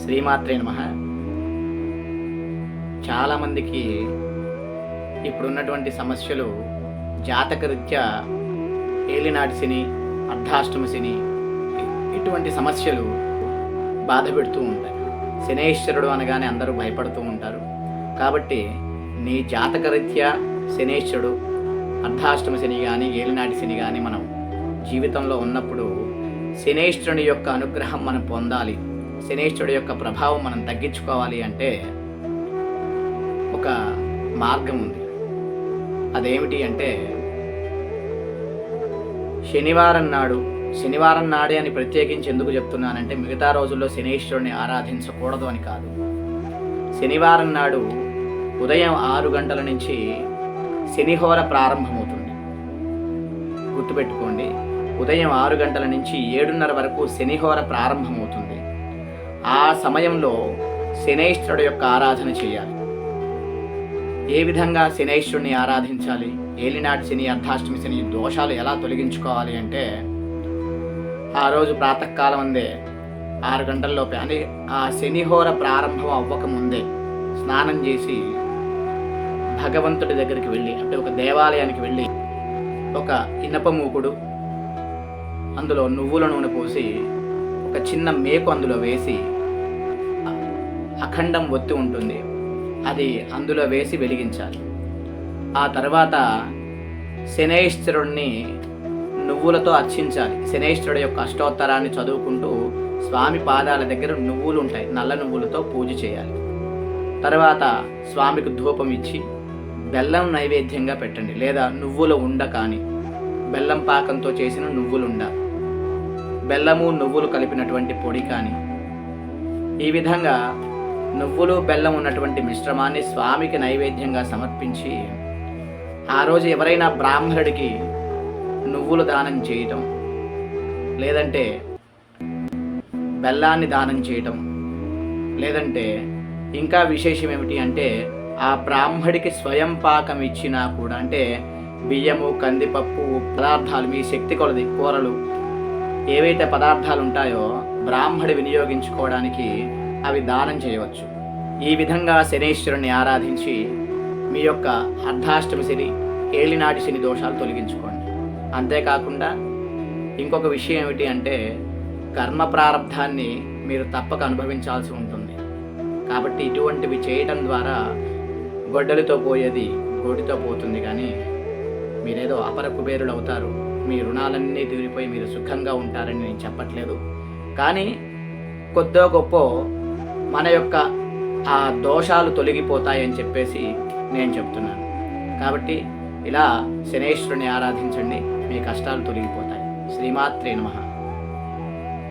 శ్రీమాత్రే నమః. చాలామందికి ఇప్పుడున్నటువంటి సమస్యలు జాతకరీత్యా ఏలినాటి శని, అర్ధాష్టమ శని, ఇటువంటి సమస్యలు బాధ పెడుతూ ఉంటాయి. శనేశ్వరుడు అనగానే అందరూ భయపడుతూ ఉంటారు. కాబట్టి నీ జాతకరీత్యా శనేశ్వరుడు, అర్ధాష్టమ శని కానీ ఏలినాటి శని కానీ మనం జీవితంలో ఉన్నప్పుడు శనేశ్వరుని యొక్క అనుగ్రహం మనం పొందాలి, శనేశ్వరుడు యొక్క ప్రభావం మనం తగ్గించుకోవాలి అంటే ఒక మార్గం ఉంది. అదేమిటి అంటే శనివారం నాడే అని ప్రత్యేకించి ఎందుకు చెప్తున్నానంటే మిగతా రోజుల్లో శనేశ్వరుని ఆరాధించకూడదు అని కాదు. శనివారం నాడు ఉదయం 6 గంటల నుంచి శనిహోర ప్రారంభమవుతుంది. గుర్తుపెట్టుకోండి, ఉదయం 6 గంటల నుంచి 7:30 వరకు శనిహోర ప్రారంభమవుతుంది. ఆ సమయంలో శనేశ్వరుడు యొక్క ఆరాధన చేయాలి. ఏ విధంగా శనేశ్వరుని ఆరాధించాలి, ఏలినాటి శని, అర్ధాష్టమి శని దోషాలు ఎలా తొలగించుకోవాలి అంటే ఆ రోజు ప్రాతకాలం అందే 6 గంటల్లోపే అని ఆ శనిహోర ప్రారంభం అవ్వకముందే స్నానం చేసి భగవంతుడి దగ్గరికి వెళ్ళి, అంటే ఒక దేవాలయానికి వెళ్ళి ఒక ఇనప మూకుడు, అందులో నువ్వుల నూనె పోసి ఒక చిన్న మేకు అందులో వేసి, అఖండం ఒత్తి ఉంటుంది, అది అందులో వేసి వెలిగించాలి. ఆ తర్వాత శనేశ్వరుణ్ణి నువ్వులతో అర్చించాలి. శనేశ్వరుడు యొక్క అష్టోత్తరాన్ని చదువుకుంటూ స్వామి పాదాల దగ్గర నువ్వులు ఉంటాయి, నల్ల నువ్వులతో పూజ చేయాలి. తర్వాత స్వామికి ధూపం ఇచ్చి బెల్లం నైవేద్యంగా పెట్టండి, లేదా నువ్వుల ఉండ కానీ, బెల్లం పాకంతో చేసిన నువ్వులుండ, బెల్లము నువ్వులు కలిపినటువంటి పొడి కానీ, ఈ విధంగా నువ్వులు బెల్లం ఉన్నటువంటి మిశ్రమాన్ని స్వామికి నైవేద్యంగా సమర్పించి ఆ రోజు ఎవరైనా బ్రాహ్మణుడికి నువ్వులు దానం చేయటం, లేదంటే బెల్లాన్ని దానం చేయటం, లేదంటే ఇంకా విశేషం ఏమిటి అంటే ఆ బ్రాహ్మడికి స్వయం పాకం ఇచ్చినా కూడా, అంటే బియ్యము, కందిపప్పు పదార్థాలు మీ శక్తి కొలది కూరలు ఏవైతే పదార్థాలు ఉంటాయో బ్రాహ్మడి వినియోగించుకోవడానికి అవి దానం చేయవచ్చు. ఈ విధంగా శనేశ్వరుని ఆరాధించి మీ యొక్క అర్ధాష్టమి శని, ఏలినాటి శని దోషాలు తొలగించుకోండి. అంతేకాకుండా ఇంకొక విషయం ఏమిటి అంటే కర్మ ప్రారంధాన్ని మీరు తప్పక అనుభవించాల్సి ఉంటుంది. కాబట్టి ఇటువంటివి చేయటం ద్వారా గొడ్డలితో పోయేది గోటితో పోతుంది, కానీ మీరేదో అపర కుబేరులు అవుతారు, మీ రుణాలన్నీ తీరిపోయి మీరు సుఖంగా ఉంటారని నేను చెప్పట్లేదు. కానీ కొద్దో గొప్ప మన యొక్క ఆ దోషాలు తొలగిపోతాయని చెప్పేసి నేను చెప్తున్నాను. కాబట్టి ఇలా శనేశ్వరుని ఆరాధించండి, మీ కష్టాలు తొలగిపోతాయి. శ్రీమాత్రే నమః.